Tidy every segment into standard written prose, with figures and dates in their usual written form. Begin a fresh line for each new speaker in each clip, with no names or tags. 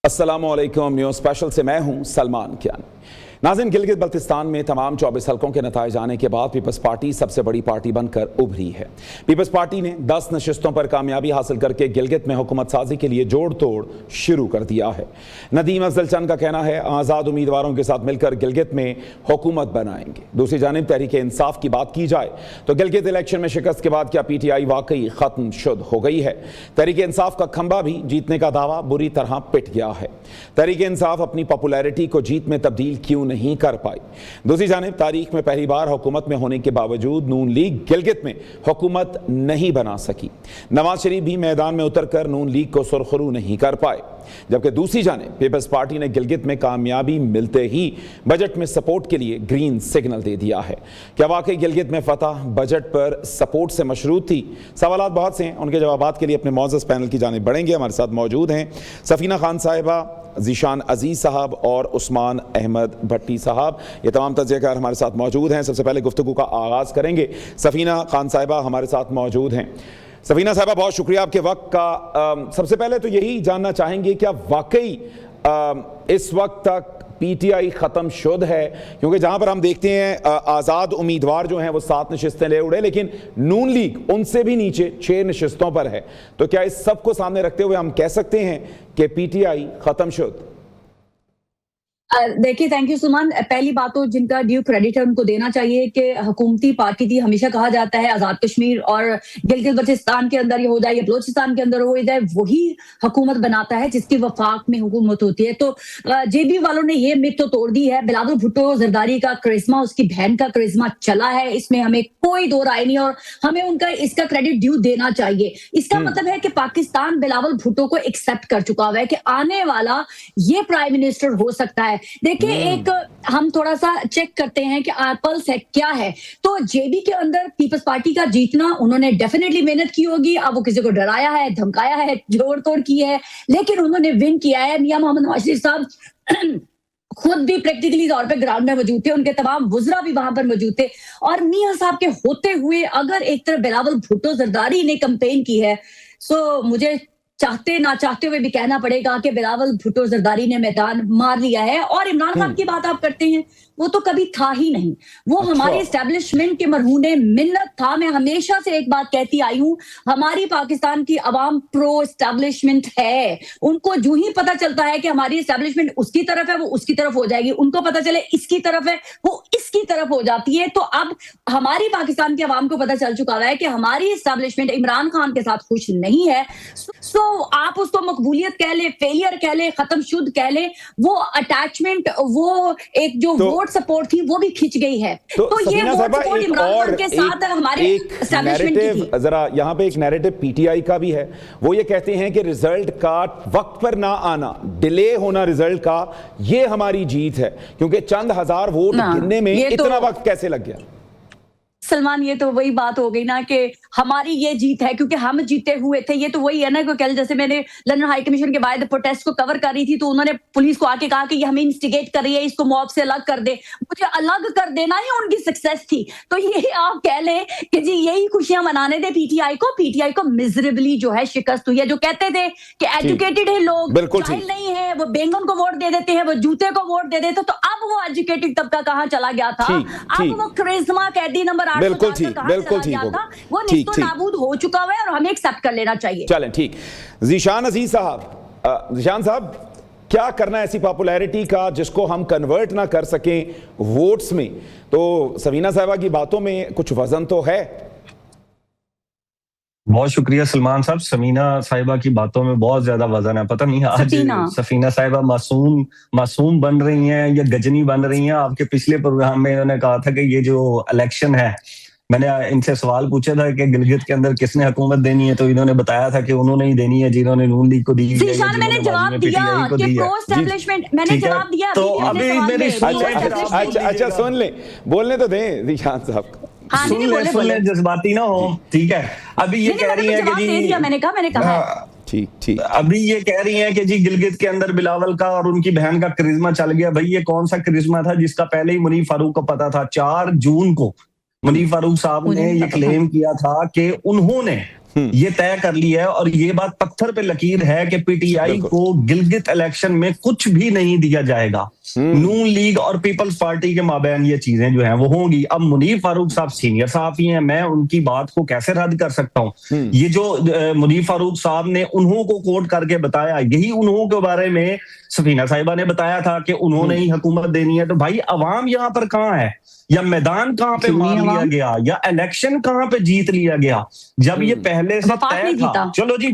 अस्सलामुअलैकुम news special से मैं हूं सलमान कियानी। नाज़रीन, गिलगित बल्तिस्तान में तमाम 24 हलकों के नताइज आने के बाद पीपल्स पार्टी सबसे बड़ी पार्टी बनकर उभरी है। पीपल्स पार्टी ने 10 नशिस्तों पर कामयाबी हासिल करके गिलगित में हुकूमत साजी के लिए जोड़ तोड़ शुरू कर दिया है। नदीम अफजल चंद का कहना है, आज़ाद उम्मीदवारों के साथ मिलकर गिलगित में हुकूमत बनाएंगे। दूसरी जानिब तहरीक इंसाफ की बात की जाए तो गिलगित इलेक्शन में शिकस्त के बाद क्या PTI वाकई खत्म शुद हो गई है? तहरीक इंसाफ का खंबा भी जीतने का दावा बुरी तरह पिट गया है। तहरीक इंसाफ अपनी पॉपुलैरिटी को जीत में तब्दील क्यों नहीं कर पाई? दूसरी जानिब तारीख में पहली बार हुकूमत में होने के बावजूद नून लीग गिलगित में हुकूमत नहीं बना सकी। नवाज शरीफ भी मैदान में उतरकर नून लीग को सुरखरू नहीं कर पाए। जबकि दूसरी जानिब पीपल्स पार्टी ने गिलगित में कामयाबी मिलते ही बजट में सपोर्ट के लिए ग्रीन सिग्नल दे दिया है। क्या वाकई गिलगित में फतह बजट पर सपोर्ट से मशरूत थी? सवालात बहुत से हैं, उनके जवाबात के लिए अपने मौजूद पैनल की जानिब बढ़ेंगे। हमारे साथ मौजूद हैं सफीना खान साहिबा, ज़ीशान अजीज़ साहब और उस्मान अहमद भट्टी साहब। ये तमाम तजज़ियाकार हमारे साथ मौजूद हैं। सबसे पहले गुफ्तगू का आगाज़ करेंगे। सफीना खान साहिबा हमारे साथ मौजूद हैं। सफीना साहिबा, बहुत शुक्रिया आपके वक्त का। सबसे पहले तो यही जानना चाहेंगे, क्या वाकई इस वक्त तक PTI ख़त्म शुद है? क्योंकि जहां पर हम देखते हैं आज़ाद उम्मीदवार जो हैं वो 7 नशिस्तें ले उड़े, लेकिन नून लीग उनसे भी नीचे 6 नशिस्तों पर है। तो क्या इस सब को सामने रखते हुए हम कह सकते हैं कि PTI ख़त्म शुद?
देखिए, थैंक यू सुमन। पहली बात तो जिनका ड्यू क्रेडिट है उनको देना चाहिए कि हुकूमती पार्टी थी। हमेशा कहा जाता है आजाद कश्मीर और गिलगित बल्तिस्तान के अंदर ये हो जाए या बलोचिस्तान के अंदर हो जाए, वही हुकूमत बनाता है जिसकी वफाक में हुकूमत होती है। तो JB वालों ने ये मिथ तो तोड़ दी है। बिलावल भुट्टो जरदारी का करिश्मा, उसकी बहन का करिश्मा चला है, इसमें हमें कोई दो राय नहीं और हमें उनका इसका क्रेडिट ड्यू देना चाहिए। इसका मतलब है कि पाकिस्तान बिलावल भुट्टो को एक्सेप्ट कर चुका हुआ है कि आने वाला ये प्राइम मिनिस्टर हो सकता है। देखिए, एक हम थोड़ा सा चेक करते हैं कि पल्स है क्या है। तो JB के अंदर पीपल्स पार्टी का जीतना, उन्होंने डेफिनेटली मेहनत की होगी। अब वो किसी को डराया है, धमकाया है, जोड़ तोड़ की है, लेकिन उन्होंने विन किया है। मियां मोहम्मद नवाज शरीफ साहब खुद भी प्रैक्टिकली तौर पे ग्राउंड में मौजूद थे, उनके तमाम वुज़रा भी वहां पर मौजूद थे। और मियां साहब के होते हुए अगर एक तरफ बिलावल भुट्टो जरदारी ने कैंपेन की है, सो मुझे चाहते ना चाहते हुए भी कहना पड़ेगा कि बिलावल भुट्टो जरदारी ने मैदान मार लिया है। और इमरान खान की बात आप करते हैं, वो तो कभी था ही नहीं। वो हमारे एस्टेब्लिशमेंट के मरहूने मिन्नत था। मैं हमेशा से एक बात कहती आई हूं, हमारी पाकिस्तान की अवाम प्रो एस्टेब्लिशमेंट है। उनको जो ही पता चलता है कि हमारी एस्टेब्लिशमेंट उसकी तरफ है, वो उसकी तरफ हो जाएगी। उनको पता चले इसकी तरफ है, वो इसकी तरफ हो जाती है। तो अब हमारी पाकिस्तान की अवाम को पता चल चुका है कि हमारी एस्टेब्लिशमेंट इमरान खान के साथ खुश नहीं है। सो आप उसको मकबूलियत कह ले, फेलियर कह ले, खत्म शुद्ध कह ले, वो अटैचमेंट, वो एक जो वोट सपोर्ट थी वो भी खिंच गई है। तो ये वोट सपोर्ट इमरान खान के साथ हमारे एस्टैब्लिशमेंट की थी।
जरा यहाँ पे एक नैरेटिव PTI का भी है। वो ये कहते हैं कि रिजल्ट का वक्त पर ना आना, डिले होना रिजल्ट का, ये हमारी जीत है। क्योंकि चंद हजार वोट गिनने में इतना वक्त कैसे लग गया?
सलमान, ये तो वही बात हो गई ना कि हमारी ये जीत है क्योंकि हम जीते हुए थे। ये तो वही है ना कि कल जैसे मैंने लंदन हाई कमीशन के बाद प्रोटेस्ट को कवर कर रही थी, तो उन्होंने पुलिस को आके कहा कि ये हमें इंस्टिगेट कर रही है, इसको मॉब से अलग कर दे। मुझे अलग कर देना ही उनकी सक्सेस थी। तो ये आप कह ले कि जी यही खुशियां मनाने दे PTI को मिजरेबली जो है शिकस्त हुई है। जो कहते थे कि एजुकेटेड है लोग, जाहिल नहीं है, वो बैंगन को वोट दे देते हैं, वो जूते को वोट दे देते। तो अब वो एजुकेटेड तबका कहां चला गया था? अब वो करिश्मा कैदी नंबर
बिल्कुल ठीक
वो नाबूद हो चुका है और हमें एक्सेप्ट कर लेना चाहिए।
चलें, ठीक। ज़ीशान अजीज साहब, ज़ीशान साहब, क्या करना है ऐसी पॉपुलैरिटी का जिसको हम कन्वर्ट ना कर सकें वोट्स में? तो सफीना साहिबा की बातों में कुछ वजन तो है।
बहुत शुक्रिया सलमान साहब। समीना साहिबा की बातों में बहुत ज्यादा वजन है। पता नहीं आज सफीना साहिबा मासूम बन रही हैं या गजनी बन रही हैं। आपके पिछले प्रोग्राम में उन्होंने कहा था कि ये जो इलेक्शन है, मैंने इनसे सवाल पूछा था कि गिलगित के अंदर किसने हुकूमत देनी है, तो इन्होंने बताया था कि उन्होंने ही देनी है जिन्होंने नून लीग को दी है।
मैंने जवाब दिया कि प्रो एस्टैब्लिशमेंट, मैंने जवाब दिया।
तो अभी मेरी
अच्छा सुन ले, बोलने तो दें ज़ीशान साहब।
सुन ले, जज्बाती ना हो, ठीक है। अभी ये कह रही है कि जी,
मैंने कहा
ठीक
अभी ये कह रही हैं कि जी गिलगित के अंदर बिलावल का और उनकी बहन का करिश्मा चल गया। भाई ये कौन सा करिश्मा था जिसका पहले ही मुनीफ फारूक को पता था? 4 जून को मुनीफ फारूक साहब ने ये क्लेम किया था कि उन्होंने ये तय कर लिया है और ये बात पत्थर पे लकीर है कि पीटीआई को गिलगित इलेक्शन में कुछ भी नहीं दिया जाएगा। नून लीग और पीपल्स पार्टी के माबैन ये चीजें जो हैं वो होंगी। अब मुनीर फारूक साहब सीनियर सहाफी हैं, मैं उनकी बात को कैसे रद्द कर सकता हूं। ये जो मुनीर फारूक साहब ने उन्हों को कोट करके बताया, यही उन्हों के बारे में सफीना साहिबा ने बताया था कि उन्होंने ही हुकूमत देनी है। तो भाई अवाम यहां पर कहां है, या मैदान कहां पे मार लिया गया, या इलेक्शन कहां पे जीत लिया गया जब ये पहले से तय था। चलो जी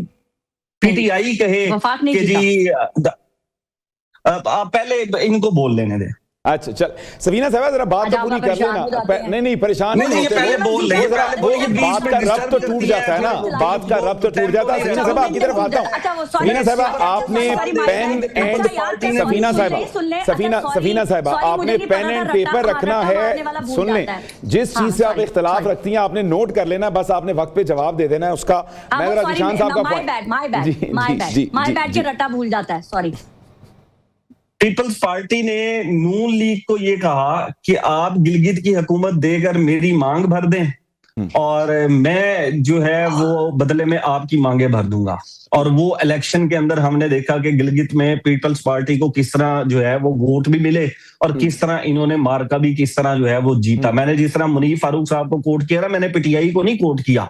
पीटीआई कहे कि जी आप पहले इनको बोल लेने दें।
अच्छा चल सफीना साहब जरा बात तो पूरी कर लेना। नहीं परेशान नहीं,
पहले बोल लें,
बात का रब्त तो टूट जाता है ना, बात का रब्त तो टूट जाता है। सफीना साहब आपकी तरफ आता हूं। सफीना साहब आपने पेन एंड सफीना साहब आपने पेन एंड पेपर रखना है। सुन लें, जिस चीज से आप इख्तिलाफ रखती हैं आपने नोट कर लेना, बस आपने वक्त पे जवाब दे देना है उसका। मैं जरा जिशान साहब का
रट्टा भूल जाता है, सॉरी।
पीपल्स पार्टी ने नून लीग को ये कहा कि आप गिलगित की हुकूमत देकर मेरी मांग भर दें और मैं जो है वो बदले में आपकी मांगे भर दूंगा। और वो इलेक्शन के अंदर हमने देखा कि गिलगित में पीपल्स पार्टी को किस तरह जो है वो वोट भी मिले और किस तरह इन्होंने मार्का भी किस तरह जो है वो जीता। मैंने जिस तरह मुनीर फारूक साहब को कोट किया ना, मैंने पीटीआई को नहीं कोट किया,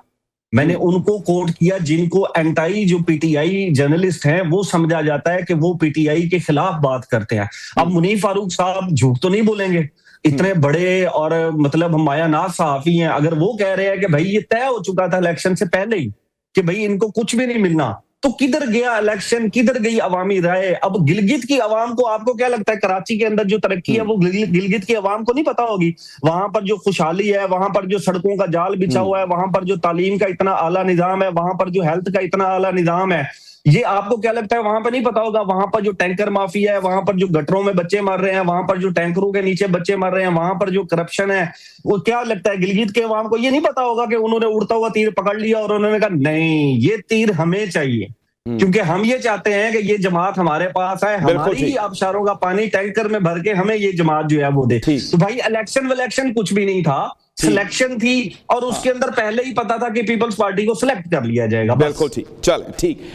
मैंने उनको कोट किया जिनको एंटाई जो पीटीआई जर्नलिस्ट हैं वो समझा जाता है कि वो पीटीआई के खिलाफ बात करते हैं। अब मुनीर फारूक साहब झूठ तो नहीं बोलेंगे, इतने बड़े और मतलब हमायानाज सहाफी हैं। अगर वो कह रहे हैं कि भाई ये तय हो चुका था इलेक्शन से पहले ही कि भाई इनको कुछ भी नहीं मिलना, तो किधर गया इलेक्शन, किधर गई अवामी राय। अब गिलगित की अवाम को, आपको क्या लगता है कराची के अंदर जो तरक्की है वो गिलगित की अवाम को नहीं पता होगी? वहां पर जो खुशहाली है, वहां पर जो सड़कों का जाल बिछा हुआ है, वहां पर जो तालीम का इतना आला निजाम है, वहां पर जो हेल्थ का इतना आला निजाम है, ये आपको क्या लगता है वहां पर नहीं पता होगा? वहां पर जो टैंकर माफिया है, वहां पर जो गटरों में बच्चे मर रहे हैं, वहां पर जो टैंकरों के नीचे बच्चे मर रहे हैं, वहां पर जो करप्शन है, वो क्या लगता है गिलगित के अवाम को ये नहीं पता होगा कि उन्होंने उड़ता हुआ तीर पकड़ लिया और उन्होंने कहा नहीं ये तीर हमें चाहिए, क्योंकि हम ये चाहते हैं कि ये जमात हमारे पास है, हमारी आबशारों का पानी टैंकर में भर के हमें ये जमात जो है वो दे। तो भाई इलेक्शन कुछ भी नहीं था, सिलेक्शन थी और उसके अंदर पहले ही पता था कि पीपल्स पार्टी को सिलेक्ट कर लिया जाएगा।
बिल्कुल ठीक, चलें ठीक।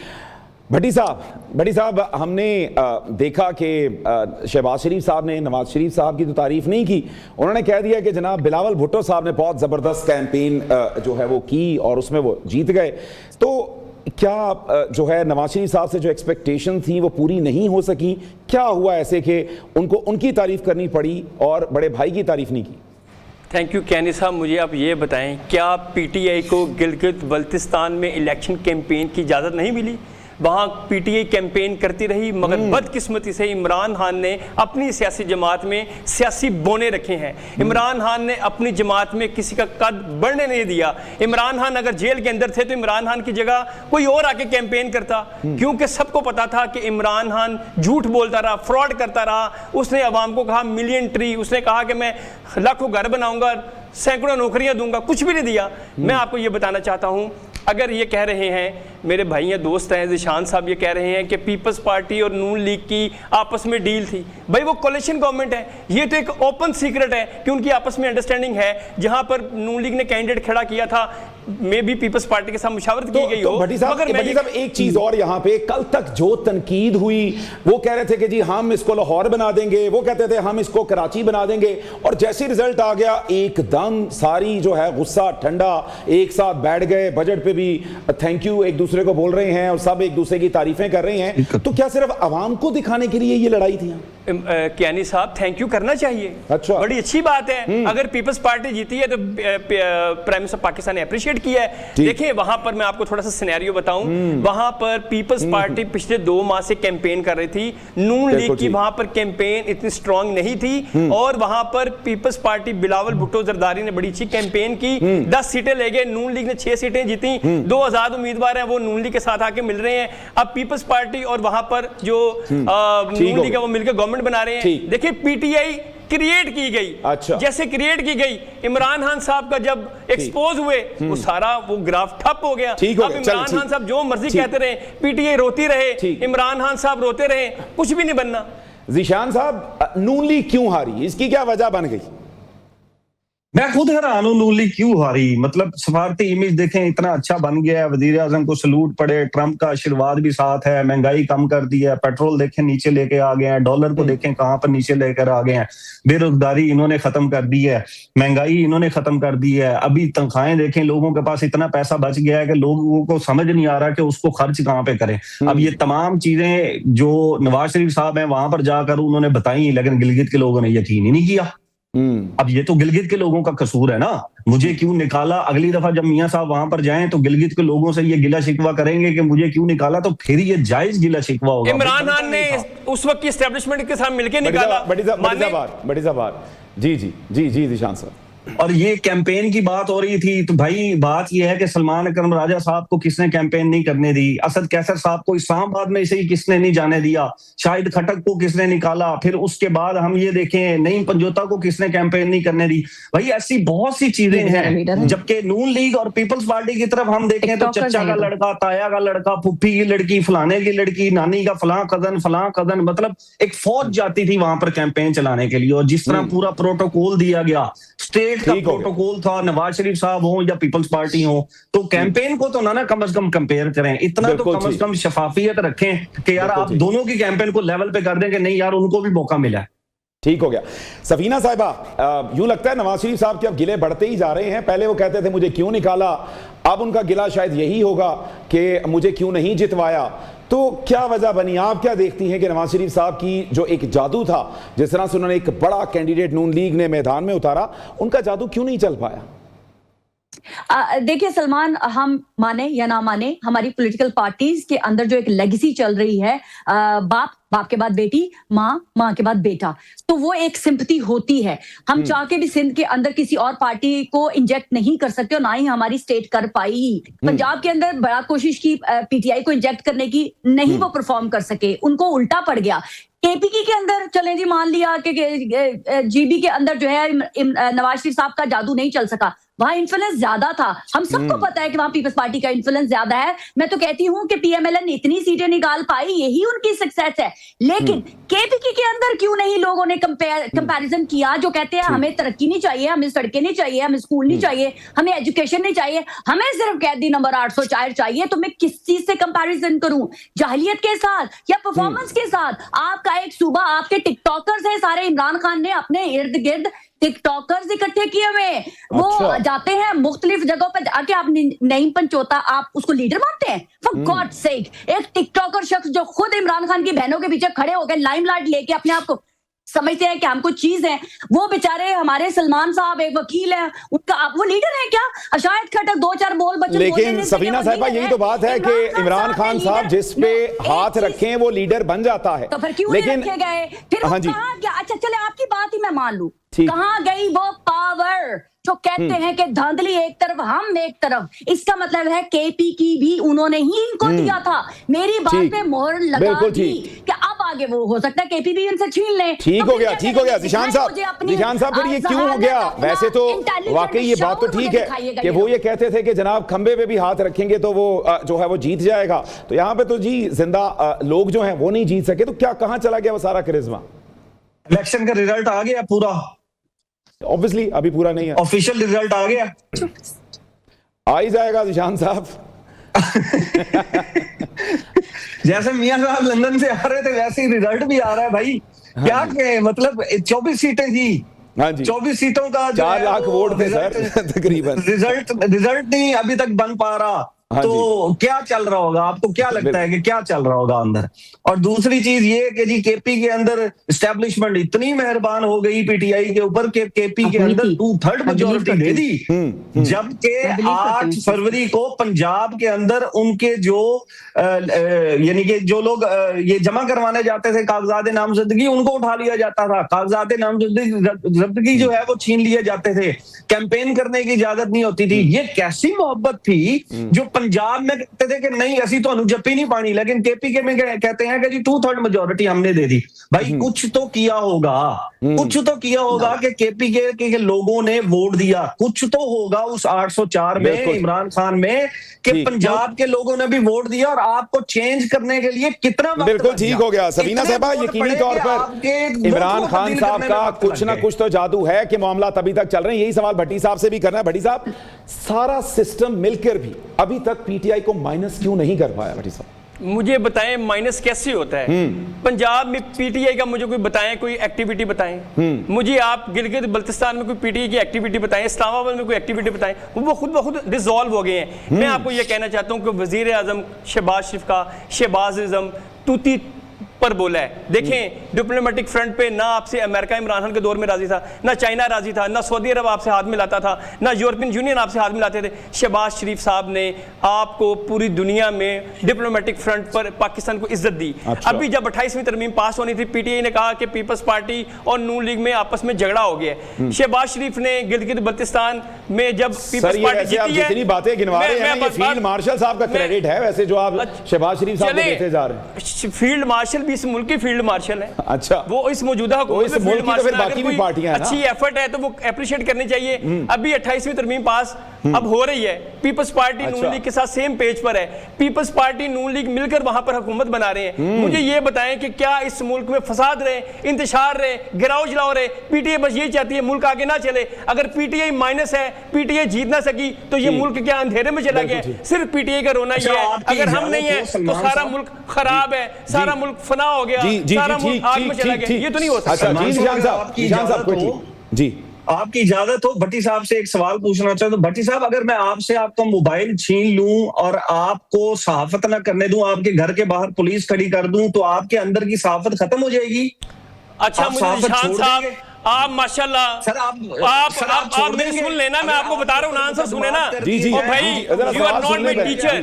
भट्टी साहब हमने देखा कि शहबाज शरीफ साहब ने नवाज शरीफ साहब की तो तारीफ नहीं की, उन्होंने कह दिया कि जनाब बिलावल भुट्टो साहब ने बहुत ज़बरदस्त कैंपेन जो है वो की और उसमें वो जीत गए। तो क्या जो है नवाज शरीफ साहब से जो एक्सपेक्टेशन थी वो पूरी नहीं हो सकी? क्या हुआ ऐसे कि उनको उनकी तारीफ करनी पड़ी और बड़े भाई की तारीफ नहीं की?
थैंक यू कैनी साहब, मुझे आप ये बताएं, क्या पीटीआई को गिलगित बल्तिस्तान में इलेक्शन कैंपेन की इजाज़त नहीं मिली? वहाँ पीटीआई कैंपेन करती रही, मगर बदकिस्मती से इमरान खान ने अपनी सियासी जमात में सियासी बोने रखे हैं। इमरान खान ने अपनी जमात में किसी का कद बढ़ने नहीं दिया। इमरान खान अगर जेल के अंदर थे तो इमरान खान की जगह कोई और आके कैंपेन करता, क्योंकि सबको पता था कि इमरान खान झूठ बोलता रहा, फ्रॉड करता रहा। उसने अवाम को कहा मिलियन ट्री, उसने कहा कि मैं लाखों घर बनाऊंगा, सैकड़ों नौकरियां दूंगा, कुछ भी नहीं दिया। मैं आपको ये बताना चाहता हूं, अगर ये कह रहे हैं मेरे भाई हैं दोस्त हैं जिशान साहब, ये कह रहे हैं कि पीपल्स पार्टी और नून लीग की आपस में डील थी, भाई वो कोalition गवर्नमेंट है, ये तो एक ओपन सीक्रेट है कि उनकी आपस में अंडरस्टैंडिंग है। जहां पर नून लीग ने कैंडिडेट खड़ा किया था, मे भी पीपल्स पार्टी के साथ मुशावरत की गई हो।
भट्टी साहब एक चीज और, यहाँ पे कल तक जो तनकीद हुई वो कह रहे थे कि जी हम इसको लाहौर बना देंगे, वो कहते थे हम इसको कराची बना देंगे, और जैसे रिजल्ट आ गया एकदम सारी जो है गुस्सा ठंडा, एक साथ बैठ गए, बजट पे भी थैंक यू एक दूसरे को बोल रहे हैं और सब एक दूसरे की तारीफें कर रहे हैं। तो क्या सिर्फ अवाम को दिखाने के लिए ये लड़ाई थी?
कियानी साहब थैंक यू करना चाहिए,
अच्छा
बड़ी अच्छी बात है। अगर पीपल्स पार्टी जीती है तो प्राइम मिनिस्टर पाकिस्तान ने अप्रिशिएट किया है। देखिए वहां पर मैं आपको थोड़ा सा सिनेरियो बताऊं, वहां पर पीपल्स पार्टी पिछले 2 माह से कैंपेन कर रही थी, नून लीग की वहां पर कैंपेन इतनी स्ट्रांग नहीं थी, और वहां पर पीपल्स पार्टी बिलावल भुट्टो जरदारी ने बड़ी अच्छी कैंपेन की, 10 सीटें ले गए, नून लीग ने 6 सीटें जीती, 2 आजाद उम्मीदवार हैं वो नून लीग के साथ आके मिल रहे हैं। अब पीपल्स पार्टी और वहां पर जो नून लीग है वो मिलकर गवर्नमेंट बना रहे हैं। देखिए पीटीआई क्रिएट की गई,
अच्छा
जैसे क्रिएट की गई, इमरान खान साहब का जब एक्सपोज हुए वो सारा वो ग्राफ ठप हो गया। अब इमरान खान साहब जो मर्जी कहते रहे, पीटीआई रोती रहे, इमरान खान साहब रोते रहे, कुछ भी नहीं बनना।
ज़ीशान साहब नून लीग क्यों हारी, इसकी क्या वजह बन गई?
मैं खुद हैरान हूं नून लीग क्यों हारी। मतलब सफारती इमेज देखें, इतना अच्छा बन गया है, वजीर आजम को सलूट पड़े, ट्रंप का आशीर्वाद भी साथ है, महंगाई कम कर दी है, पेट्रोल देखें नीचे लेके आ गए हैं, डॉलर को देखें कहां पर नीचे लेकर आ गए हैं, बेरोजगारी इन्होंने खत्म कर दी है, महंगाई इन्होंने खत्म कर दी है। अभी तनख्वाहें देखें, लोगों के पास इतना पैसा बच गया है कि लोगों को समझ नहीं आ रहा कि उसको खर्च कहां पे करें। अब ये तमाम चीजें जो नवाज शरीफ साहब हैं वहां पर जाकर उन्होंने बताई, लेकिन गिलगित के लोगों ने यकीन ही नहीं किया। अब ये तो गिलगित के लोगों का कसूर है ना, मुझे क्यों निकाला। अगली दफा जब मियां साहब वहां पर जाएं तो गिलगित के लोगों से ये गिला शिकवा करेंगे कि मुझे क्यों निकाला, तो फिर ये जायज गिला शिकवा होगा।
इमरान खान ने उस वक्त की एस्टेब्लिशमेंट के साथ मिलकर निकाला।
बड़ी जबार जी जी जी जी निशान साहब।
और ये कैंपेन की बात हो रही थी, तो भाई बात ये है कि सलमान अकरम राजा साहब को किसने कैंपेन नहीं करने दी, असद कैसर साहब को इस्लामाबाद में इसे ही किसने नहीं जाने दिया, शाहिद खटक को किसने निकाला, फिर उसके बाद हम ये देखें नईम पंजोता को किसने कैंपेन नहीं करने दी। भाई ऐसी बहुत सी चीजें हैं। जबकि नून लीग और पीपल्स पार्टी की तरफ हम देखें तो चचा का लड़का, ताया का लड़का, फुफ्फी की लड़की, फलाने की लड़की, नानी का फलां कजन, मतलब एक फौज जाती थी वहां पर कैंपेन चलाने के लिए। और जिस तरह पूरा प्रोटोकॉल दिया गया, स्टेट का प्रोटोकॉल था, नवाज शरीफ साहब हो या पीपल्स पार्टी हो, तो कैंपेन को तो ना कम से कम कंपेयर करें, इतना तो कम से कम शफाफियत रखें कि यार आप दोनों की कैंपेन को लेवल पे कर दें कि नहीं यार उनको भी मौका मिला है।
ठीक हो गया। सफीना साहिबा, यूं लगता है नवाज शरीफ साहब के अब गिले बढ़ते ही जा रहे हैं। पहले वो कहते थे मुझे क्यों निकाला, अब उनका गिला शायद यही होगा कि मुझे क्यों नहीं जितवाया। तो क्या वजह बनी, आप क्या देखती हैं कि नवाज शरीफ साहब की जो एक जादू था, जिस तरह से उन्होंने एक बड़ा कैंडिडेट नून लीग ने मैदान में उतारा, उनका जादू क्यों नहीं चल पाया?
देखिए सलमान, हम माने या ना माने, हमारी पॉलिटिकल पार्टीज के अंदर जो एक लेगेसी चल रही है, बाप के बाद बेटी, माँ के बाद बेटा, तो वो एक सिंपैथी होती है। हम चाह के भी सिंध के अंदर किसी और पार्टी को इंजेक्ट नहीं कर सकते और ना ही हमारी स्टेट कर पाई। पंजाब के अंदर बड़ा कोशिश की पीटीआई को इंजेक्ट करने की, नहीं वो परफॉर्म कर सके, उनको उल्टा पड़ गया। केपीके के अंदर चले जी, मान लिया कि जीबी के अंदर जो है नवाज शरीफ साहब का जादू नहीं चल सका, वहां इन्फ्लुएंस ज्यादा था। हम सबको पता है कि वहां पीपल्स पार्टी का इन्फ्लुएंस ज्यादा है। मैं तो कहती हूं कि पीएमएलएन इतनी सीटें निकाल पाई, यही उनकी सक्सेस है। लेकिन केपीके के अंदर क्यों नहीं लोगों ने कंपैरिजन किया, जो कहते हैं हमें तरक्की नहीं चाहिए, हमें सड़कें नहीं चाहिए, हमें स्कूल नहीं चाहिए, हमें एजुकेशन नहीं चाहिए, हमें सिर्फ कैदी नंबर 804 चाहिए। तो मैं किस चीज से कंपैरिजन करूं, जाहिलियत के साथ या परफॉर्मेंस के साथ? आपका एक सूबा, आपके टिकटॉकर्स है सारे, इमरान खान ने अपने इर्द गिर्द टिकटॉकर्स इकट्ठे किए हुए, वो जाते हैं मुख्तलिफ जगहों पर जाके। आप नईम पंचोता, आप उसको लीडर मानते हैं? फॉर गॉड सेक, एक टिकटॉकर शख्स जो खुद इमरान खान की बहनों के पीछे खड़े होकर लाइमलाइट लेके अपने आप को समझते हैं कि हम कुछ चीज है, वो बेचारे हमारे सलमान साहब एक वकील है, उनका वो लीडर है क्या? शायद खटक 2-4 बोल बच्चे,
लेकिन सफीना साहिबा यही तो बात है कि इमरान खान साहब जिस पे हाथ रखें वो लीडर बन जाता है।
तो फिर क्यों नहीं रखे गए? फिर
हाँ जी,
अच्छा चले आपकी बात ही मैं मान लूं, कहां गई वो पावर जो कहते हैं कि धांधली एक तरफ हम एक तरफ? इसका मतलब है केपी की भी उन्होंने ही इनको दिया था। मेरी बात पे मोहर लगा दी कि अब आगे वो हो सकता है केपी भी इनसे छीन ले।
ठीक हो गया, ठीक हो गया निशान साहब, फिर ये क्यों हो गया? वैसे तो वाकई ये बात तो ठीक है कि वो ये कहते थे कि जनाब खंबे पे भी हाथ रखेंगे तो वो जो है वो जीत जाएगा। तो यहाँ पे तो जी जिंदा लोग जो हैं वो नहीं जीत सके, तो क्या कहाँ चला गया वो सारा करिश्मा?
इलेक्शन का रिजल्ट आ गया पूरा,
ऑब्वियसली अभी पूरा नहीं है,
ऑफिशियल रिजल्ट आ गया,
आ ही जाएगा निशान साहब।
जैसे मियां साहब लंदन से आ रहे थे वैसे ही रिजल्ट भी आ रहा है भाई। क्या कहे, मतलब 24 सीटें थी,
हाँ जी,
24 सीटों का
4 लाख वोट थे सर तकरीबन।
रिजल्ट नहीं अभी तक बन पा रहा।
हाँ
तो क्या चल रहा होगा, आपको क्या लगता है कि क्या चल रहा होगा अंदर? और दूसरी चीज ये कि जी केपी के अंदर एस्टेब्लिशमेंट इतनी मेहरबान हो गई पीटीआई के ऊपर कि केपी के अंदर 2/3 मेजॉरिटी दे दी, जबकि 8 फरवरी को पंजाब के अंदर उनके जो यानी कि जो लोग ये जमा करवाने जाते थे कागजात नामजदगी, उनको उठा लिया जाता था, कागजात नामजदगी जो है वो छीन लिए जाते थे, कैंपेन करने की इजाजत नहीं होती थी। ये कैसी मोहब्बत थी जो पंजाब में कहते थे कि नहीं असी तो जप्पी नहीं पानी, लेकिन केपी के में कहते हैं कि जी 2/3 मेजॉरिटी हमने दे दी। भाई कुछ तो किया होगा। कुछ तो किया होगा कि केपीके के लोगों ने वोट दिया, कुछ तो होगा उस 804 में, इमरान खान में, कि पंजाब के लोगों ने भी वोट दिया और आपको चेंज करने के लिए कितना वक्त
बिल्कुल ठीक हो गया सफीना साहबा। यकीनी तौर पर इमरान खान साहब का कुछ ना कुछ तो जादू है कि मामला तभी तक चल रहे हैं। यही सवाल भट्टी साहब से भी करना है। भट्टी साहब, सारा सिस्टम मिलकर भी अभी तक पीटीआई को माइनस क्यों नहीं कर पाया? भट्टी साहब
मुझे बताएं माइनस कैसे होता है पंजाब में पीटीआई का? मुझे कोई बताएं, कोई एक्टिविटी बताएं। मुझे आप गिलगित बल्तिस्तान में कोई पीटीआई की एक्टिविटी बताएं, इस्लामाबाद में कोई एक्टिविटी बताएं। वो खुद ब खुद डिसॉल्व हो गए हैं। मैं आपको ये कहना चाहता हूं कि वजीर आजम शहबाज शरीफ का शहबाजिज्म तूती पर बोला है। देखें, डिप्लोमेटिक फ्रंट पे ना आपसे अमेरिका इमरान खान के दौर में राजी था, ना चाइना राजी था, ना सऊदी अरब आपसे हाथ मिलाता था, ना यूरोपियन यूनियन आपसे हाथ मिलाते थे। शहबाज शरीफ साहब ने आपको पूरी दुनिया में डिप्लोमेटिक फ्रंट पर पाकिस्तान को इज्जत दी।
अच्छा।
अभी जब 28वीं तरमीम पास होनी थी, पीटीआई ने कहा कि पीपल्स पार्टी और नून लीग में आपस में झगड़ा हो गया। शहबाज शरीफ ने गिलगित बल्तिस्तान में जब पीपल्स पार्टी जीती है,
जितनी बातें गिनवा रहे हैं ये फील्ड मार्शल साहब का क्रेडिट है वैसे, जो आप शहबाज शरीफ साहब को देते जा रहे हैं।
फील्ड मार्शल भी इस मुल्क की फील्ड मार्शल है।
अच्छा,
वो इस मौजूदा हुकूमत में फील्ड मार्शल है। बाकी भी पार्टियां हैं, अच्छी एफर्ट है तो वो एप्रिशिएट करनी चाहिए। अभी 28वीं तरमीम पास अब हो रही है, पीपल्स पार्टी नून लीग के साथ सेम पेज पर है। पीपल्स पार्टी नून लीग मिलकर वहां पर हुकूमत बना रहे हैं। मुझे ये बताएं कि क्या इस मुल्क में फसाद रहे, इंतशार रहे, गिराव जलाओ रहे? पीटीआई बस ये चाहती है मुल्क आगे ना चले। अगर पीटीआई माइनस है, पीटीआई जीत ना सकी, तो ये मुल्क क्या अंधेरे में चला गया? सिर्फ पीटीआई का रोना ये है, अगर हम नहीं है तो सारा मुल्क खराब है, सारा मुल्क फना हो गया, सारा मुल्क आग में चला गया। ये तो नहीं हो सकता।
अच्छा जी, निशान साहब जी,
आपकी इजाजत हो भट्टी साहब से एक सवाल पूछना चाहता हूं। भट्टी साहब, अगर मैं आपसे आपका मोबाइल छीन लूं और आपको सहाफत ना करने दूं, आपके घर के बाहर पुलिस खड़ी कर दूं, तो आपके अंदर की सहाफत खत्म हो जाएगी?
अच्छा, मुझे निशान साहब, आप माशाल्लाह
सर, आप
मेरी सुन लेना, मैं आपको बता रहा हूँ, आंसर सुने ना।
जी
और भाई, you are not my teacher,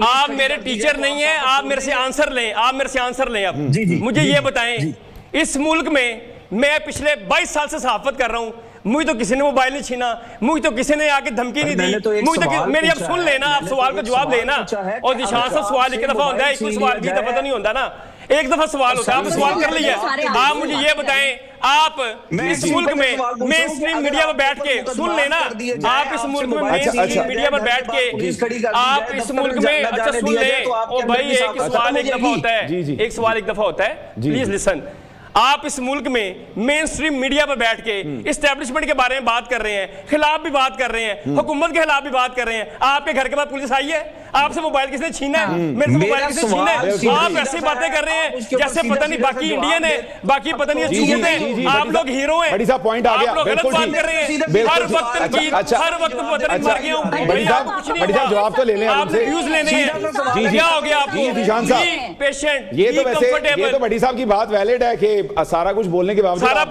आप मेरे टीचर नहीं है। आप मेरे से आंसर लें, आप मेरे से आंसर लें। अब मुझे ये बताएं, इस मुल्क में मैं पिछले 22 साल से सहाफत कर रहा हूँ, मुझे तो किसी ने मोबाइल नहीं छीना, मुझे तो किसी ने आके धमकी नहीं दी, मुझे तो मेरी अब सुन लेना, आप सवाल का जवाब लेना। और निशान साहब, सवाल एक दफा होता है, कोई सवाल 20 दफा तो नहीं होता ना, एक दफा सवाल होता है। आप सवाल कर लिया। आप मुझे ये बताएं, आप इस मुल्क में मेन स्ट्रीम मीडिया पर बैठ के सुन लेना, आप इस मुल्क में मेन स्ट्रीम मीडिया पर बैठ के आप इस मुल्क में, अच्छा सुन ले, और भाई एक सवाल एक दफा होता है, एक सवाल एक दफा होता है, प्लीज लिसन। आप इस मुल्क में मेन स्ट्रीम मीडिया पर बैठ के इस्टेब्लिशमेंट के बारे में बात कर रहे हैं, खिलाफ भी बात कर रहे हैं, हुकूमत के खिलाफ भी बात कर रहे हैं। आपके घर के बाद पुलिस आई है, आपसे मोबाइल किसने छीना है? मेरे से मोबाइल किसने छीना है? आप ऐसी बातें कर रहे हैं जैसे पता नहीं बाकी इंडियन है, बाकी पता नहीं झूठ है, आप लोग हीरो हैं।
पॉइंट आ गया,
आप लोग गलत बात कर रहे हैं। हर वक्त हर वक्त पता नहीं मर गया हूं, कुछ नहीं।
जवाब तो ले लें,
आप व्यूज लेने हैं, क्या हो गया आपको?
निशान साहब,
पेशेंट,
ये तो वैसे, ये तो भट्टी साहब की बात वैलिड है कि सारा कुछ बोलने के बावजूद
सारा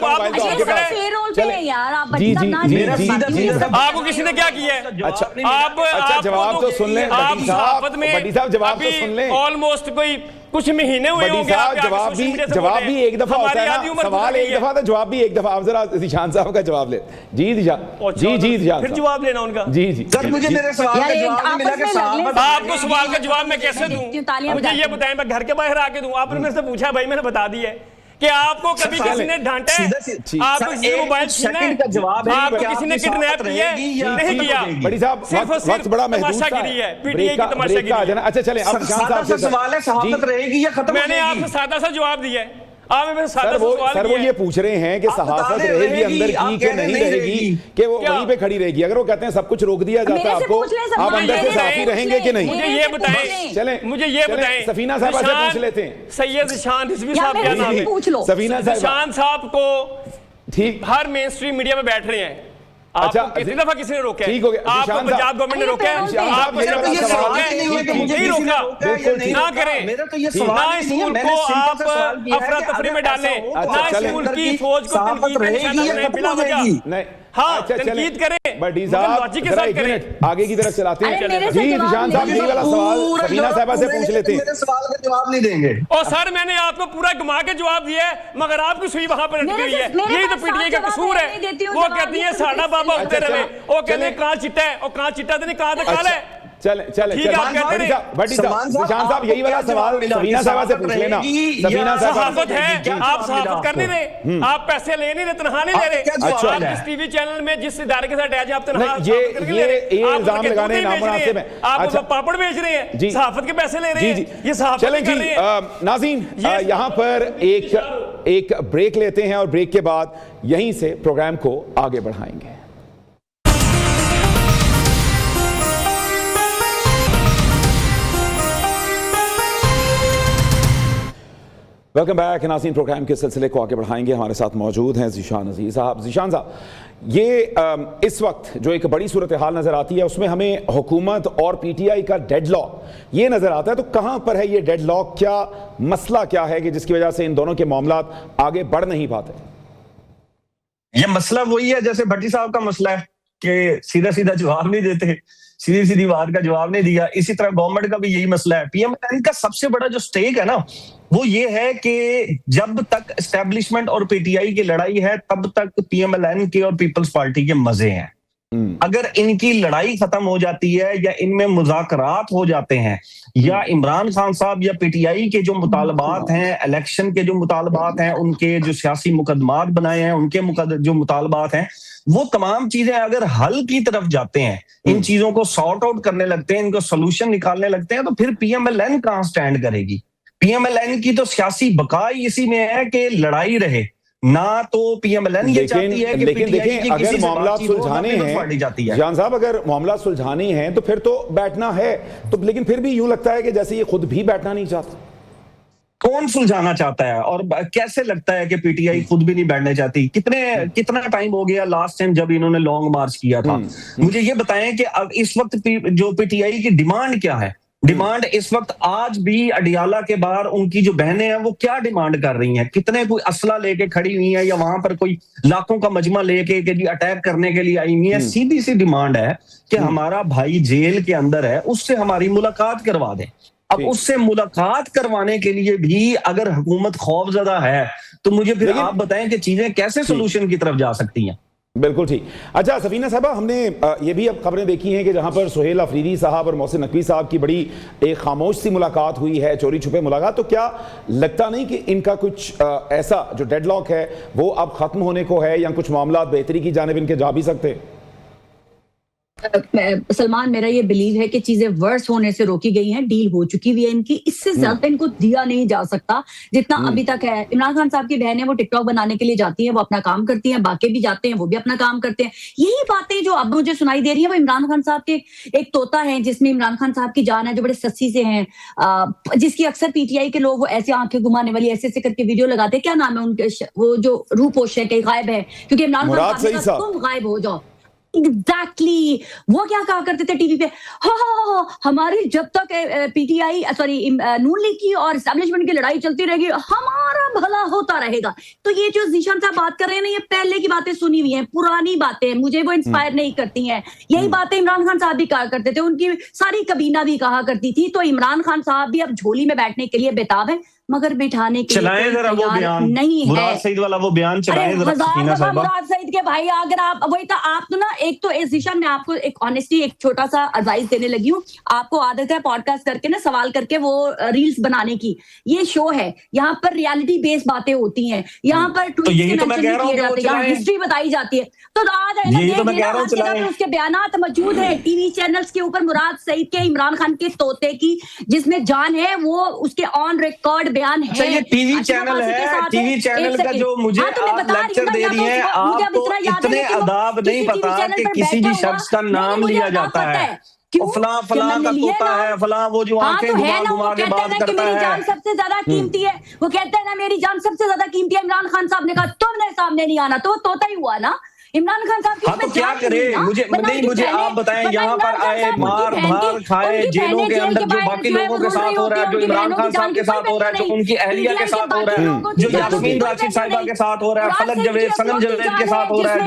आपको किसी ने क्या किया है?
अच्छा,
आप
जवाब तो सुन लें
आप सहाफत में
साहब, जवाब तो सुन लें।
ऑलमोस्ट कोई कुछ महीने हुए होंगे,
जवाब भी एक दफा होता है ना, सवाल एक दफा तो जवाब भी एक दफा। आप जरा निशान साहब का जवाब ले। जी निशान, जी
फिर जवाब लेना उनका।
जी
सर, मुझे मेरे सवाल का जवाब नहीं मिला कि सहाफत,
आपको सवाल का जवाब मैं कैसे दूं? मुझे ये बताएं, मैं घर के बाहर आके दूं? आपने मेरे से पूछा, भाई मैंने बता दिया कि आपको कभी किसी ने डांटा है? आपको किसी ने मोबाइल छीना है? आपको किसी ने किडनैप किया है? नहीं किया।
बड़ी साहब, वक्त बड़ा महदूद है,
पीटीआई की तमाशागिरी है।
अच्छा चलें, अब निशान साहब से
सवाल है, सहाफत रहेगी या खत्म?
मैंने आपसे सादा सा जवाब दिया है।
सर वो ये पूछ रहे हैं कि सहाफत रहेगी अंदर की कि नहीं रहेगी, कि वो वहीं पे खड़ी रहेगी? अगर वो कहते हैं सब कुछ रोक दिया जाता है आपको, आप अंदर से साफी रहेंगे कि नहीं?
मुझे ये बताएं,
चलें,
मुझे ये बताएं,
सफीना साहब से पूछ लेते हैं।
सैयद ईशान रिजवी साहब क्या नाम है?
सफीना
ईशान साहब को
ठीक
हर मेन स्ट्रीम मीडिया में बैठ रहे हैं। अच्छा, कितनी दफा किसी ने रोका है?
ठीक हो गया।
आपको पंजाब गवर्नमेंट ने रोका है? आप नहीं रोका, ना करें ना, इस मुल्क को आप अफरा तफरी में डालें, ना इस मुल्क की फौज को तनकीद का निशाना बनाएं बिला वजह। हाँ, तनकीद करें, लॉजिक के साथ करें।
आगे की तरफ चलाते हैं। जी निशान साहब, यही वाला सवाल सफीना साहिबा से पूछ लेते हैं।
मेरे सवाल का जवाब नहीं देंगे।
और सर, मैंने आपको पूरा घुमा के जवाब दिया है, मगर आपकी सुई वहां पर अटकी हुई है। यही तो पीटीआई का कसूर है। वो कहती है साडा बाबा होते रहे, वो कहते हैं कहां चिट्टा है, और कहां चिट्टा तो नहीं, कहां तो काला है।
चले
ठीक आप कहते हैं।
भट्टी साहब, निशान साहब, यही वाला सवाल सफीना साहबा से पूछ लेना। सफीना
सहाफत है, आप सहाफत कर नहीं रहे, आप पैसे ले नहीं रहे, तनख्वाह नहीं ले रहे।
अच्छा,
आप जिस टीवी चैनल में जिस इदारे के साथ अटैच है, आप तनख्वाह
ये इल्जाम लगाने नामुनासिब है।
आप पापड़ बेच रहे हैं, सहाफत के पैसे ले रहे हैं, ये सहाफत
चलें
कर
जी।
रहे हैं।
नाज़रीन, यहाँ पर एक ब्रेक लेते हैं और ब्रेक के बाद यहीं से प्रोग्राम को आगे बढ़ाएंगे। Welcome back. नाज़रीन, प्रोग्राम के सिलसिले को आगे बढ़ाएंगे। हमारे साथ मौजूद हैं ज़ीशान अज़ीज़ साहब। ज़ीशान साहब, ये इस वक्त जो एक बड़ी सूरत हाल नज़र आती है उसमें हमें हुकूमत और पीटीआई का डेडलॉक ये नज़र आता है, तो कहाँ पर है ये डेडलॉक? क्या मसला क्या है कि जिसकी वजह से इन दोनों के मामलात आगे बढ़ नहीं पाते?
ये मसला वही है जैसे भट्टी साहब का मसला है कि सीधा सीधा जवाब नहीं देते, सीधी सीधी बात का जवाब नहीं दिया। इसी तरह गवर्नमेंट का भी यही मसला है। पीएमएलएन का सबसे बड़ा जो स्टेक है ना, वो ये है कि जब तक एस्टेब्लिशमेंट और पीटीआई की लड़ाई है तब तक पीएमएलएन के और पीपल्स पार्टी के मजे हैं। अगर इनकी लड़ाई खत्म हो जाती है या इनमें मुज़ाकरात हो जाते हैं या इमरान खान साहब या पीटीआई के जो मुतालबात हैं, इलेक्शन के जो मुतालबात हैं, उनके जो सियासी मुकदमात बनाए हैं, उनके जो मुतालबात हैं, वो तमाम चीजें अगर हल की तरफ जाते हैं, इन चीजों को सॉर्ट आउट करने लगते हैं, इनको सोल्यूशन निकालने लगते हैं, तो फिर पीएमएलएन कहां स्टैंड करेगी? पीएमएलएन की तो सियासी बकाई इसी में है कि लड़ाई रहे ना। तो पीएमएलएन ये चाहती है कि
लेकिन देखें, अगर मामला सुलझाने हैं जान साहब, अगर मामला सुलझाने हैं तो फिर तो बैठना है, तो लेकिन फिर भी यूं लगता है कि जैसे ये खुद भी बैठना नहीं चाहता।
कौन सुलझाना चाहता है और कैसे लगता है कि पीटीआई खुद भी नहीं बैठने चाहती? कितना टाइम हो गया लास्ट टाइम जब इन्होंने लॉन्ग मार्च किया था? मुझे ये बताएं कि अब इस वक्त जो पीटीआई की डिमांड क्या है? डिमांड इस वक्त आज भी अडियाला के बाहर उनकी जो बहनें हैं वो क्या डिमांड कर रही हैं? कितने कोई असला लेके खड़ी हुई है या वहां पर कोई लाखों का मजमा लेके कि जी अटैक करने के लिए आई हुई है? सीधी सी डिमांड है कि हमारा भाई जेल के अंदर है, उससे हमारी मुलाकात करवा दें। अब उससे मुलाकात करवाने के लिए भी अगर हुकूमत खौफजदा है तो मुझे फिर आप बताएं कि चीजें कैसे सोल्यूशन की तरफ जा सकती हैं?
बिल्कुल ठीक। अच्छा सफीना साहबा, हमने ये भी अब खबरें देखी हैं कि जहां पर सुहेल अफरीदी साहब और मोहसिन नकवी साहब की बड़ी एक खामोश सी मुलाकात हुई है, चोरी छुपे मुलाकात, तो क्या लगता नहीं कि इनका कुछ ऐसा जो डेडलॉक है वो अब खत्म होने को है या कुछ मामला बेहतरी की जानिब इनके जा भी सकते हैं?
सलमान, मेरा ये बिलीव है कि चीजें वर्स होने से रोकी गई हैं, डील हो चुकी हुई है इनकी, इससे ज्यादा इनको दिया नहीं जा सकता जितना अभी तक है। इमरान खान साहब की बहनें वो टिकटॉक बनाने के लिए जाती हैं, वो अपना काम करती हैं, बाकी भी जाते हैं, वो भी अपना काम करते हैं। यही बातें जो अब मुझे सुनाई दे रही है वो इमरान खान साहब के एक तोता है जिसमें इमरान खान साहब की जान है, जो बड़े सस्सी से हैं, जिसकी अक्सर पीटीआई के लोग वो ऐसे आंखें घुमाने वाली ऐसे ऐसे करके वीडियो लगाते हैं। क्या नाम है उनके? वो जो रूपोश है कहीं गायब है क्योंकि इमरान खान साहब तुम गायब हो जाओ। एग्जैक्टली वो क्या कहा करते थे टीवी पे, हाँ हमारी जब तक पीटीआई नून लीग की और एस्टैब्लिशमेंट की लड़ाई चलती रहेगी हमारा भला होता रहेगा। तो ये जो ज़ीशान साहब बात कर रहे हैं ना, ये पहले की बातें सुनी हुई हैं, पुरानी बातें, मुझे वो इंस्पायर नहीं करती हैं। यही बातें इमरान खान साहब भी कहा करते थे, उनकी सारी कबीना भी कहा करती थी। तो इमरान खान साहब भी अब झोली में बैठने के लिए बेताब है, मगर बिठाने के लिए
जरा वो बयान
नहीं है।
मुराद सईद वाला वो बयान चलाएं जरा सफीना साहिबा।
मुराद सईद के भाई, अगर आप वही तो आप तो ना, एक तो इस दिशा में आपको एक ऑनेस्टली एक छोटा सा एडवाइस देने लगी हूँ। आपको आदत है पॉडकास्ट करके ना सवाल करके वो रील्स बनाने की। ये शो है, यहाँ पर रियलिटी बेस्ड बातें होती हैं, यहाँ पर हिस्ट्री बताई जाती है। तो आज उसके बयानात मौजूद है टीवी चैनल्स के ऊपर, मुराद सईद के इमरान खान के तोते की जिसमें जान है, वो उसके ऑन रिकॉर्ड बयान है।
अच्छा, ये टीवी चैनल है, टीवी चैनल का जो मुझे आप लेक्चर दे रही हैं, आपको इतने आदाब नहीं पता कि किसी भी शख्स का नाम लिया जाता है, फला का तोता है, फला वो जो आंखें घुमा के बात करता है,
जान सबसे ज्यादा कीमती है। वो कहते हैं ना मेरी जान सबसे ज्यादा कीमती है। इमरान खान साहब ने कहा तुमने सामने नहीं आना, तो वो तोता ही हुआ ना इमरान खान साहब की।
हाँ, तो क्या करे? मुझे आप बताएं, यहाँ पर आए मार धार खाए, जेलों के अंदर जो बाकी लोगों के साथ हो रहा है, जो इमरान खान साहब के साथ हो रहा है, जो उनकी अहलिया के साथ हो रहा है, जो यास्मीन राशिद साहिबा के साथ हो रहा है, फलक जवेद, सनम जवेद के साथ हो रहा है,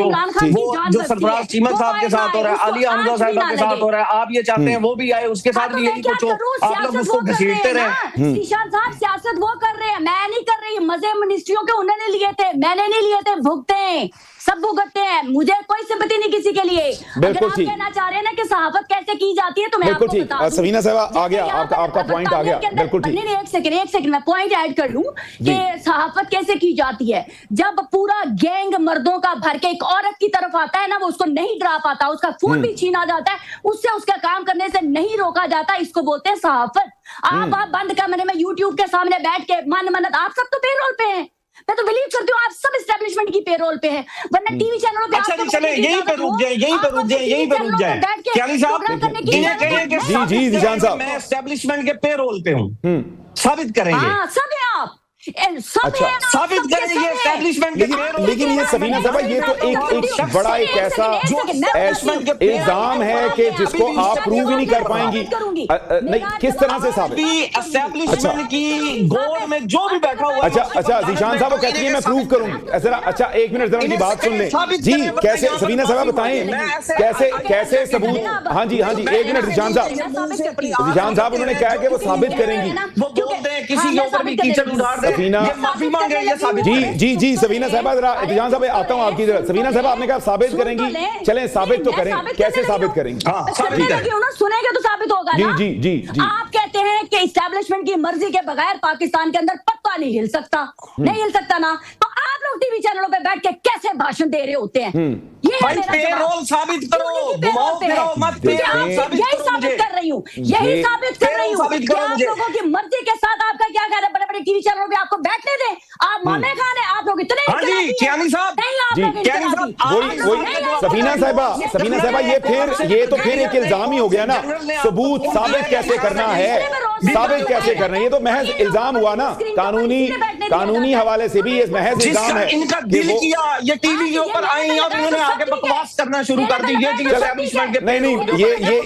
जो सरफराज चीमन साहब के साथ हो रहा है, आलिया हमजा साहिबा के साथ हो रहा है, आप ये चाहते हैं वो भी आए, उसके साथ भी यही कुछ हो, आप लोग उसको घसीटते रहे।
ज़ीशान साहब सियासत वो कर रहे हैं, मैं नहीं कर रही। मजे मिनिस्ट्रियों के उन्होंने लिए थे, मैंने नहीं लिए थे, भुगते सब भुगतते हैं, मुझे कोई सिंपैथी नहीं किसी के लिए।
बिल्कुल
अगर आप
ठीक।
कहना चाह रहे हैं ना कि सहाफत कैसे की जाती है तो मैं
बिल्कुल
आपको
ठीक।
बता दूं।
सफीना साहबा आ गया,
जैसे यहाँ पर
आपका पॉइंट आ गया।
बरतानिया के अंदर-
बिल्कुल ठीक।
नहीं, एक सेकंड मैं पॉइंट ऐड कर लूं कि सहाफत कैसे की जाती है। जब पूरा गैंग मर्दों का भर के एक औरत की तरफ आता है ना, वो उसको नहीं डरा पाता, उसका फोन भी छीना जाता है, उससे उसका काम करने से नहीं रोका जाता, इसको बोलते हैं सहाफत। आप बंद कमरे में यूट्यूब के सामने बैठ के मन मन्नत, आप सब तो पेरोल पे हैं, मैं तो बिलीव करती हूँ आप सब एस्टेब्लिशमेंट की पेरोल पे हैं, वरना टीवी चैनलों पे
अच्छा
आपको
जी, चले
पता नहीं
यहीं पे
क्या
रुक जाए, यहीं पे रुक जाए, यहीं पे रुक जाए। क्यानी साहब, इन्हें कहें कि
जी, जी, जिशान साहब।
मैं एस्टेब्लिशमेंट के पेरोल पे हूँ, साबित करेंगे।
हाँ, सब है आप, सब
अच्छा,
है आप,
साबित
सबके
करेंगे
सब है।
एस्टेब्लिशमेंट के पेरोल।
लेकिन ये सफीना साहबा, ये तो एक बड़ा एक ऐसा इल्जाम है कि जिसको आप प्रूव ही नहीं कर पाएंगी। नहीं, किस तरह से साबित?
एस्टेब्लिशमेंट की गोद में जो भी बैठा हुआ है,
अच्छा जिशान साहब वो कहती है मैं प्रूव करूंगी। अच्छा एक मिनट जरा उनकी बात सुन लें जी। कैसे सफीना साहब बताएं कैसे सबूत? हाँ जी एक मिनट जिशान साहब उन्होंने कहा कि वो साबित करेंगी।
वो बोलते हैं किसी के ऊपर भी कीचड़ उड़ाड़ दे,
सफीना
ये माफी मांगे, ये साबित करें।
जी सफीना साहबा जरा जिशान साहब आता हूं आपकी तरफ। सफीना साहब आपने कहा साबित करेंगी, चलें साबित तो करें, कैसे साबित करेंगे?
सुनेंगे तो साबित होगा ना।
जी
आप कहते हैं कि इस्टेब्लिशमेंट की मर्जी के बगैर पाकिस्तान के अंदर पत्ता नहीं हिल सकता, नहीं हिल सकता ना, तो आप लोग टीवी चैनलों पे बैठ के कैसे भाषण दे रहे होते हैं? ये है
भाई
मेरा
पेरोल
जवाब।
साबित करो,
क्यों नहीं
घुमाओ
पेरोल पे
फिराओ
है?
मत,
क्योंकि
पेरोल
आप-
साबित
यही
करो
साबित
मुझे।
कर रही हूँ, यही साबित कर रही हूँ
साबित
कि
करो
आप
मुझे।
लोगों की मर्जी के साथ आपका क्या कह रहे हैं, बड़े बड़े टीवी चैनलों पे आपको बैठने दें, आप मामे खान है, आप लोग इतने
हाँ जी,
इनकलाबी हैं।
कियानी साहब,
नहीं, आप
जी,
लोग
कियानी
इनकलाबी।
साहब,
वही सफीना साहबा ये तो फिर एक इल्जाम ही हो गया ना। सबूत साबित कैसे करना है, साबित कैसे करना है, ये तो महज इल्जाम हुआ ना। कानूनी हवाले से भी ये महज इल्जाम है
इनका
कि
दिल
वो
किया, ये टीवी के ऊपर आई और इन्होंने आके बकवास करना शुरू कर दी। ये एस्टेब्लिशमेंट के
नहीं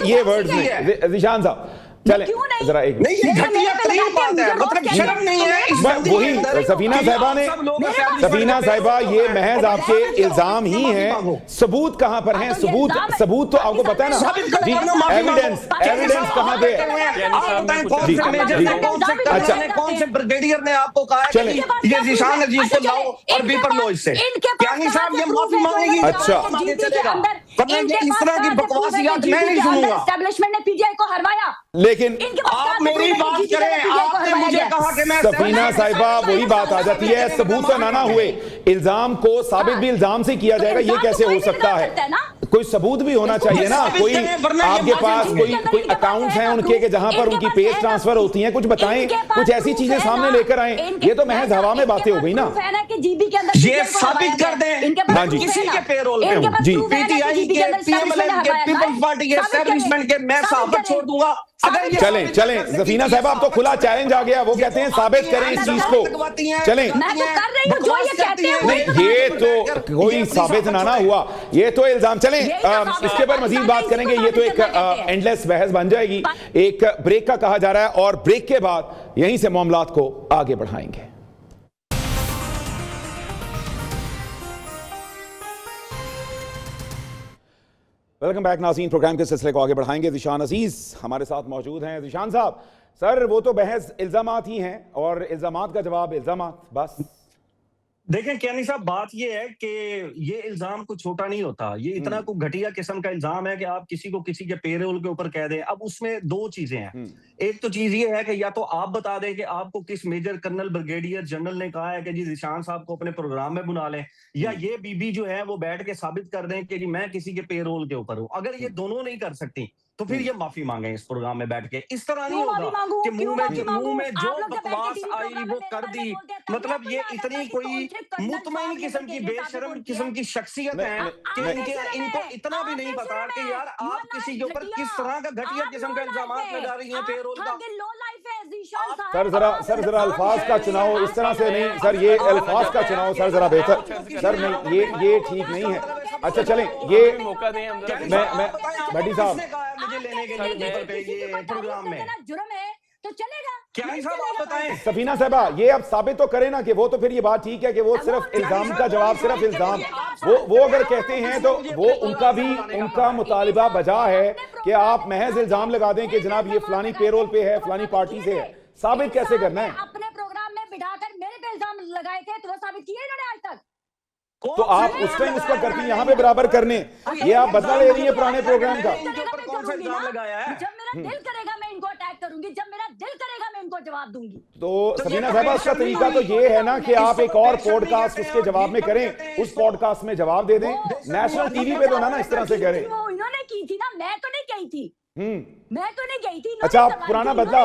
ये वर्ड्स नहीं। जिशान साहब चले जरा एक
नहीं, ये घटिया तरीन बात है, मतलब शर्म नहीं है इस बंदी के अंदर।
वही सफीना साहिबा ने, सफीना साहिबा ये महज आपके इल्जाम ही हैं। सबूत कहां पर हैं? सबूत तो आपको पता है ना जी। एविडेंस कहां पे है?
कौन से ब्रिगेडियर ने आपको कहा है कि ये जिशान अजीज को लाओ और बीपर लो इससे? कियानी साहब ये माफी मांगेगी,
अच्छा
चलेगा, वरना इस तरह की बकवासियात मैं नहीं सुनूंगा।
एस्टेब्लिशमेंट ने पीटीआई को हरवाया,
लेकिन
आप मेरी बात करें, आपने मुझे कहा कि मैं
सफीना साहिबा वही बात आ जाती है, सबूत तो ना हुए, इल्जाम को साबित भी इल्जाम से किया जाएगा, ये कैसे हो सकता है? कोई सबूत भी होना चाहिए ना। कोई आपके पास कोई अकाउंट्स हैं उनके कि जहां पर उनकी पेज ट्रांसफर होती हैं, कुछ बताएं, कुछ ऐसी चीजें सामने लेकर आए। ये तो महज हवा में बातें हो गई ना।
ये साबित कर दें,
हाँ जी,
किसी के पेरोल पे हूं,
जी।
पीटीआई के, पीएमएलएन के, पीपल्स पार्टी के, एस्टेब्लिशमेंट के, मैं साबित छोड़ दूंगा। अगर ये
चलें सफीना साहब आप तो खुला चैलेंज आ गया। वो कहते हैं साबित करें इस चीज को। चलें
मैं तो कर रही हूँ जो ये कहते हैं।
नहीं, ये तो कोई साबित ना हुआ, ये तो इल्जाम। चलें इसके ऊपर मजीद बात करेंगे, ये तो एक एंडलेस बहस बन जाएगी। एक ब्रेक का कहा जा रहा है और ब्रेक के बाद यहीं से मामलात को आगे बढ़ाएंगे। वेलकम बैक नाज़रीन, प्रोग्राम के सिलसिले को आगे बढ़ाएंगे। ज़ीशान अजीज हमारे साथ मौजूद हैं। ज़ीशान साहब, सर वो तो बहस इल्जामात ही हैं और इल्जामात का जवाब इल्जामात बस।
देखें कियानी साहब, बात ये है कि ये इल्जाम कुछ छोटा नहीं होता। ये इतना को घटिया किस्म का इल्जाम है कि आप किसी को किसी के पेरोल के ऊपर कह दें। अब उसमें दो चीजें हैं। एक तो चीज ये है कि या तो आप बता दें कि आपको किस मेजर कर्नल ब्रिगेडियर जनरल ने कहा है कि जी ज़ीशान साहब को अपने प्रोग्राम में बुला लें, या ये बीबी जो है वो बैठ के साबित कर दें कि जी मैं किसी के पेरोल के ऊपर हूं। अगर ये दोनों नहीं कर सकती तो फिर ये माफी मांगे इस प्रोग्राम में बैठ के। इस तरह नहीं होगा कि मुंह में जो बकवास आई वो कर दी। मतलब ये इतनी कोई मुतमईन किस्म की बेशरम किस्म की शख्सियत है कि इनको इतना भी नहीं पता कि यार आप किसी के ऊपर किस तरह का घटिया किस्म का इल्जाम लगा रही हैं पेरोल का।
सर जरा अल्फाज का चुनाव इस तरह से नहीं सर, ये अल्फाज का चुनाव सर जरा बेहतर सर नहीं, ये ठीक नहीं है। अच्छा चलें, ये
मौका दें हम जरा।
मैं भट्टी साहब
मुझे लेने के लिए ये प्रोग्राम में
जुर्म है तो चलेगा।
कियानी साहब आप बताएं।
सफीना साहबा ये अब साबित तो करें ना कि वो तो फिर ये बात ठीक है कि वो सिर्फ इल्जाम का जवाब, सिर्फ इल्जाम। वो अगर कहते हैं तो वो उनका मुतालिबा बजा है कि आप महज इल्जाम लगा दें कि जनाब ये फलानी पेरोल पे है, फलानी पार्टी से है। साबित कैसे करना है?
अपने प्रोग्राम में बिठाकर मेरे पे इल्जाम लगाए थे तो वो साबित किए इन्होंने आज तक?
तो आप उस टाइम उसको करती यहाँ पे बराबर करने, ये आप बदला ले रही है पुराने प्रोग्राम का।
इनके ऊपर कौन सा इल्जाम लगाया है?
जब मेरा दिल करेगा मैं इनको अटैक करूंगी, जब मेरा दिल करेगा मैं इनको जवाब दूंगी।
तो सबीना साहिबा, उसका तरीका तो ये है ना कि आप एक और पॉडकास्ट उसके जवाब में करें, उस पॉडकास्ट में जवाब दे दें, नेशनल टीवी पे तो ना इस तरह से करें।
वो इन्होंने की थी ना, मैं तो नहीं कही थी, मैं तो नहीं गई थी।
अच्छा, आप पुराना बदला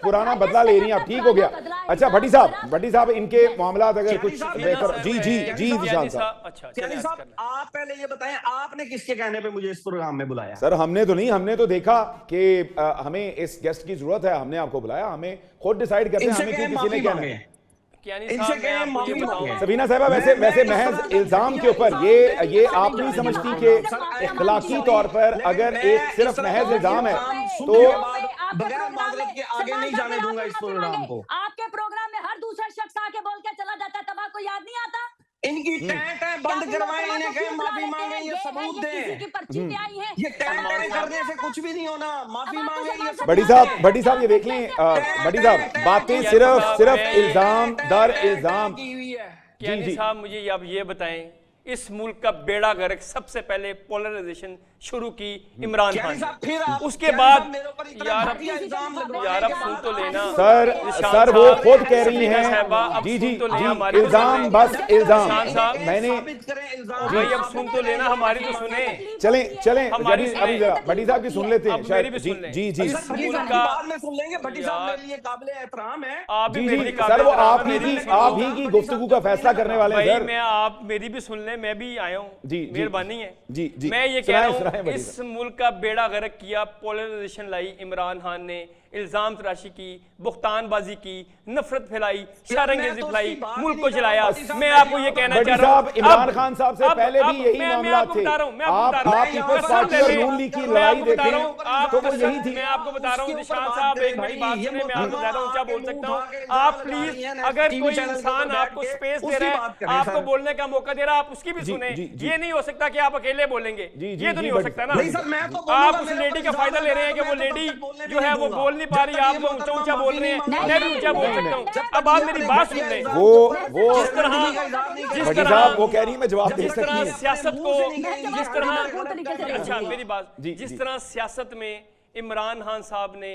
पुराना बदला ले रही हैं आप, ठीक हो गया। अच्छा भट्टी साहब इनके मामला अगर कुछ बेहतर, जी विशाल साहब।
अच्छा
यानी साहब, आप पहले ये बताएं, आपने किसके कहने पे मुझे इस प्रोग्राम में बुलाया?
सर हमने तो नहीं, हमने तो देखा कि हमें इस गेस्ट की जरूरत है, हमने आपको बुलाया, हमें खुद डिसाइड करते हैं हमें क्यों किसी ने कहना है। सबीना साहिबा, वैसे महज इल्जाम के ऊपर ये आप नहीं समझती कि इखलाकी तौर पर अगर एक सिर्फ महज इल्जाम है तो
बगैर माजरत के आगे नहीं जाने दूंगा इस प्रोग्राम को।
आपके प्रोग्राम में हर दूसरा शख्स आके बोल के चला जाता है, तब आपको याद नहीं आता?
इनकी टैंट है, बंद करवाएं, इन्हें कहें माफी मांगे, ये सबूत दें। ये टैंट करने से कुछ भी नहीं होना, माफी मांगे, ये सबूत।
बड़ी साहब ये देख लें, बड़ी साहब बातें सिर्फ इल्जाम दर इल्जाम।
जी साहब, मुझे अब ये बताएं, इस मुल्क का बेड़ा गर्क सबसे पहले पोलराइजेशन शुरू की इमरान खान, उसके बाद यार अब सुन तो लेना
सर वो खुद कह रही हैं, जी इल्जाम, बस इल्जाम, मैंने
भाई अब सुन तो लेना, हमारी तो सुने।
चलें अभी जरा भट्टी साहब की सुन लेते हैं शायद। जी
बाद में सुन लेंगे। भट्टी साहब मेरे लिए काबिल एहतराम है।
जी सर, वो आप ही की गुफ्तगू का फैसला करने वाले हैं सर।
मैं आप मेरी भी सुन ले, मैं भी आया हूँ, मेहरबानी है।
जी
मैं ये कह रहा हूँ, इस मुल्क का बेड़ा गर्क किया, पोलराइजेशन लाई इमरान खान ने, इल्जाम तराशी की, बुख्तानबाजी की, नफरत फैलाई, शरंगेजी फैलाई, मुल्क को जलाया। मैं आपको ये कहना चाह रहा हूँ,
इमरान खान साहब से पहले भी यही मामला थे। आप पीपल्स पार्टी और नून लीग की लड़ाई देखें तो वो यही थी।
मैं आपको बता रहा हूँ निशान साहब, एक बड़ी बात सुने, मैं आपको ज्यादा ऊंचा बोल सकता हूँ। आप प्लीज, अगर कोई इंसान आपको स्पेस दे रहा है, आपको बोलने का मौका दे रहा है, आप उसकी भी सुने। ये नहीं हो सकता कि आप अकेले बोलेंगे, ये तो नहीं हो सकता ना। आप उस लेडी का फायदा ले रहे हैं कि वो लेडी जो है वो बोल नहीं पा रही, आप लोग ऊंचा बोल रहे हैं, मैं भी ऊंचा बोल सकता हूँ। अब आप मेरी बात सुन लें।
वो
जिस तरह
वो कह रही मैं जवाब दे सकती हूं।
सियासत को जिस तरह, अच्छा मेरी बात, जिस तरह सियासत में इमरान खान साहब ने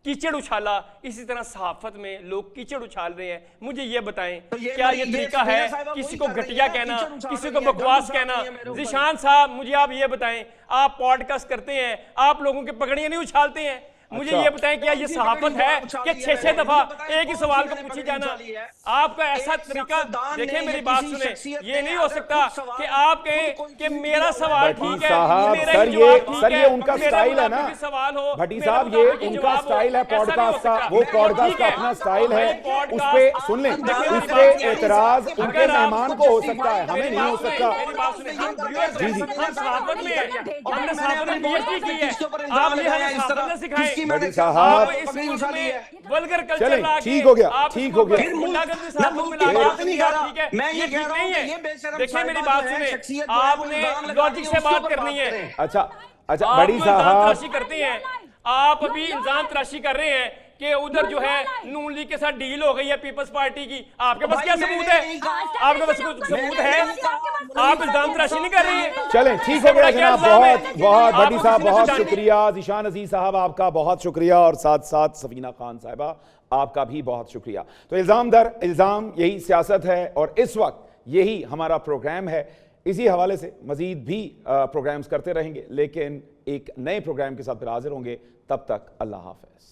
कीचड़ उछाला, इसी तरह सहाफत में लोग कीचड़ उछाल रहे हैं। मुझे ये बताएं, क्या ये तरीका है किसी को घटिया कहना, किसी को बकवास कहना? जिशान साहब, मुझे आप ये बताएं, आप पॉडकास्ट करते हैं, आप लोगों के पगड़ियां नहीं उछालते हैं, मुझे ये बताएं क्या ये सहाफत है कि 6-6 दफा एक ही सवाल को पूछी जाना? आपका ऐसा तरीका, देखिए मेरी बात सुने, ये नहीं हो सकता कि आप कहें कि मेरा सवाल ठीक है,
सर ये उनका स्टाइल है ना भट्टी साहब, ये उनका स्टाइल है पॉडकास्ट का, वो पॉडकास्ट का अपना स्टाइल है, उस पे सुन लें, उस पे एतराज उनके मेहमान को हो सकता है, हमें नहीं हो सकता।
सिखाए
बड़ी साहब, चलें, ठीक हो गया।
मैं ये कह रहा हूं कि ये बेशरम,
देखिए मेरी बात सुने, आपने लॉजिक से बात करनी है।
अच्छा बड़ी साहब
करते हैं, आप अभी इल्जाम तराशी कर रहे हैं कि उधर जो है नून लीग के साथ डील हो गई है पीपल्स पार्टी की। आपके पास क्या सबूत है? आपके पास कुछ सबूत है? आप इल्जाम तराशी नहीं कर रही है।
चलें, ठीक हो गया जनाब, बहुत भट्टी साहब बहुत शुक्रिया, ज़ीशान अजीज साहब आपका बहुत शुक्रिया, और साथ साथ सफीना खान साहिबा आपका भी बहुत शुक्रिया। तो इल्जाम दर इल्जाम, यही सियासत है और इस वक्त यही हमारा प्रोग्राम है। इसी हवाले से मजीद भी प्रोग्राम्स करते रहेंगे, लेकिन एक नए प्रोग्राम के साथ फिर हाजिर होंगे। तब तक अल्लाह हाफ़िज़।